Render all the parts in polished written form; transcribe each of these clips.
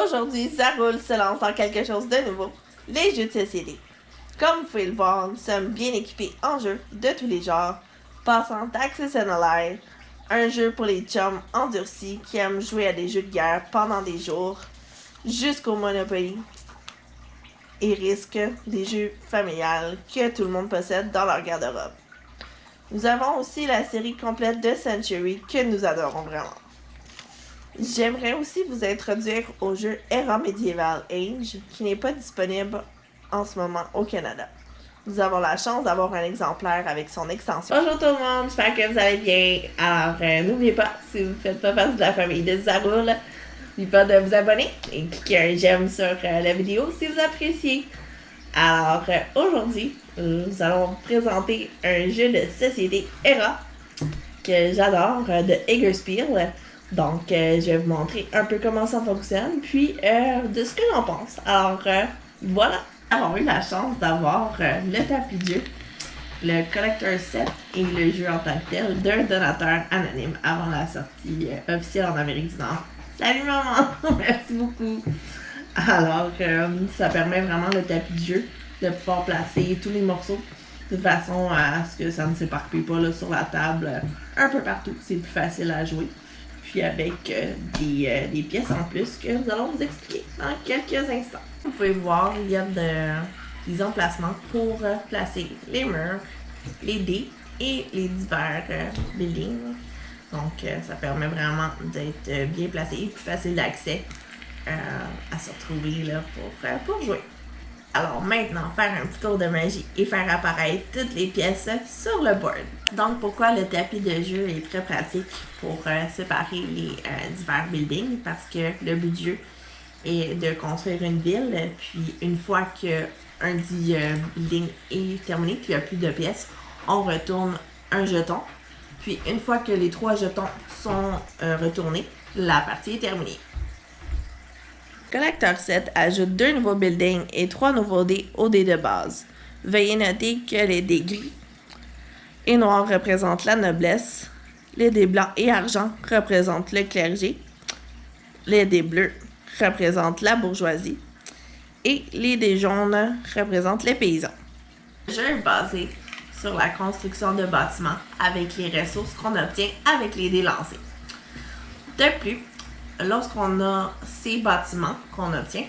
Aujourd'hui, Zaroul se lance dans quelque chose de nouveau, les jeux de société. Comme vous pouvez le voir, nous sommes bien équipés en jeux de tous les genres, passant d'Axis and Ally, un jeu pour les chums endurcis qui aiment jouer à des jeux de guerre pendant des jours, jusqu'au Monopoly et Risque, des jeux familiales que tout le monde possède dans leur garde-robe. Nous avons aussi la série complète de Century que nous adorons vraiment. J'aimerais aussi vous introduire au jeu Era Medieval Age qui n'est pas disponible en ce moment au Canada. Nous avons la chance d'avoir un exemplaire avec son extension. Bonjour tout le monde, j'espère que vous allez bien. Alors, n'oubliez pas, si vous ne faites pas partie de la famille de Zaroul, n'oubliez pas de vous abonner et cliquer un j'aime sur la vidéo si vous appréciez. Alors, aujourd'hui, nous allons vous présenter un jeu de société Era que j'adore, de Eggerspiel. Donc, je vais vous montrer un peu comment ça fonctionne, puis de ce que j'en pense. Alors, voilà. Nous avons eu la chance d'avoir le tapis de jeu, le collector set et le jeu en tant que tel d'un donateur anonyme avant la sortie officielle en Amérique du Nord. Salut maman! Merci beaucoup! Alors, ça permet vraiment le tapis de jeu de pouvoir placer tous les morceaux de façon à ce que ça ne s'éparpille pas là, sur la table un peu partout. C'est plus facile à jouer. Puis avec des pièces en plus que nous allons vous expliquer dans quelques instants. Vous pouvez voir, il y a des emplacements pour placer les murs, les dés et les divers buildings. Donc, ça permet vraiment d'être bien placé et plus facile d'accès à se retrouver là, pour jouer. Alors maintenant, faire un petit tour de magie et faire apparaître toutes les pièces sur le board. Donc pourquoi le tapis de jeu est très pratique pour séparer les divers buildings, parce que le but du jeu est de construire une ville, puis une fois qu'un dit building est terminé, puis il n'y a plus de pièces, on retourne un jeton, puis une fois que les 3 jetons sont retournés, la partie est terminée. Collector 7 ajoute 2 nouveaux buildings et 3 nouveaux dés aux dés de base. Veuillez noter que les dés gris et noirs représentent la noblesse, les dés blancs et argent représentent le clergé, les dés bleus représentent la bourgeoisie et les dés jaunes représentent les paysans. Le jeu est basé sur la construction de bâtiments avec les ressources qu'on obtient avec les dés lancés. De plus, lorsqu'on a ces bâtiments qu'on obtient,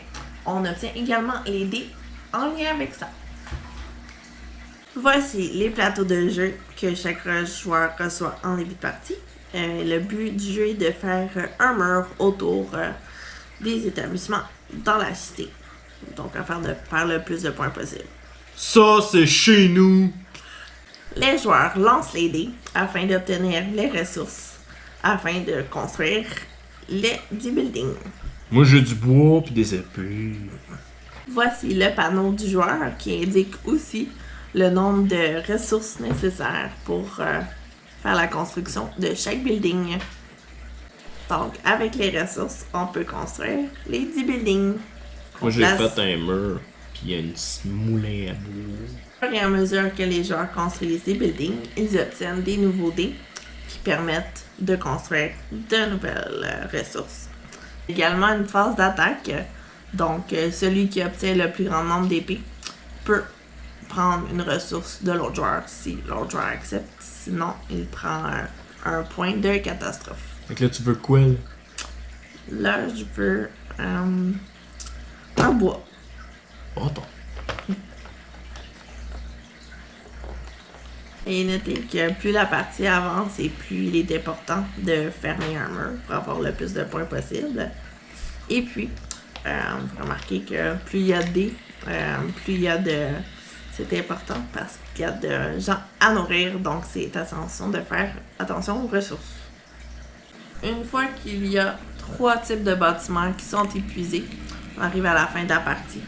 on obtient également les dés en lien avec ça. Voici les plateaux de jeu que chaque joueur reçoit en début de partie. Le but du jeu est de faire un mur autour des établissements dans la cité. Donc, afin de faire le plus de points possible. Ça, c'est chez nous! Les joueurs lancent les dés afin d'obtenir les ressources, afin de construire les 10 buildings. Moi, j'ai du bois puis des épées. Voici le panneau du joueur qui indique aussi le nombre de ressources nécessaires pour faire la construction de chaque building. Donc, avec les ressources, on peut construire les 10 buildings. Moi, j'ai fait un mur puis il y a une petite moulin à bois. Et à mesure que les joueurs construisent des buildings, ils obtiennent des nouveaux dés qui permettent de construire de nouvelles ressources. Également une phase d'attaque, donc celui qui obtient le plus grand nombre d'épées peut prendre une ressource de l'autre joueur si l'autre joueur accepte, sinon il prend un point de catastrophe. Fait que là, tu veux quoi, là? Là, je veux un bois. Oh, ton. Et notez que plus la partie avance et plus il est important de fermer un mur pour avoir le plus de points possible. Et puis, remarquez que plus il y a de dés, plus il y a de... C'est important parce qu'il y a de gens à nourrir, donc c'est attention de faire attention aux ressources. Une fois qu'il y a 3 types de bâtiments qui sont épuisés, on arrive à la fin de la partie.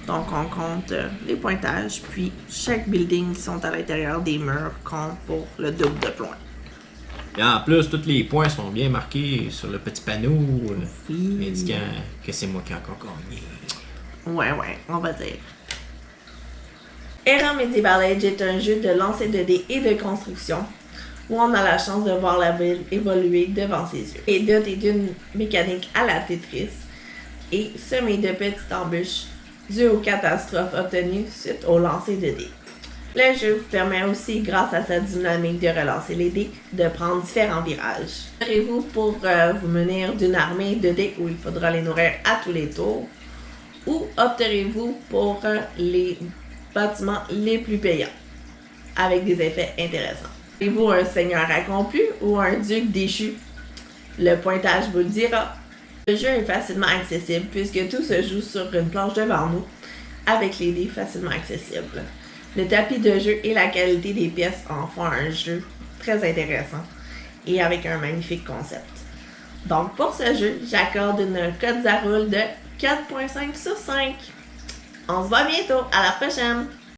Donc, on compte les pointages, puis chaque building qui sont à l'intérieur des murs compte pour le double de points. Et en plus, tous les points sont bien marqués sur le petit panneau indiquant que c'est moi qui ai encore gagné. Ouais, on va dire. Era Medieval Age est un jeu de lancer de dés et de construction où on a la chance de voir la ville évoluer devant ses yeux. Et doté d'une mécanique à la Tetris et semer de petites embûches dues aux catastrophes obtenues suite au lancer de dés. Le jeu vous permet aussi, grâce à sa dynamique de relancer les dés, de prendre différents virages. Serez-vous pour vous munir d'une armée de dés où il faudra les nourrir à tous les tours, ou opterez-vous pour les bâtiments les plus payants, avec des effets intéressants? Serez-vous un seigneur accompli ou un duc déchu? Le pointage vous le dira. Le jeu est facilement accessible puisque tout se joue sur une planche devant nous, avec les dés facilement accessibles. Le tapis de jeu et la qualité des pièces en font un jeu très intéressant et avec un magnifique concept. Donc pour ce jeu, j'accorde une cote Zaroule de 4.5 sur 5. On se voit bientôt, à la prochaine!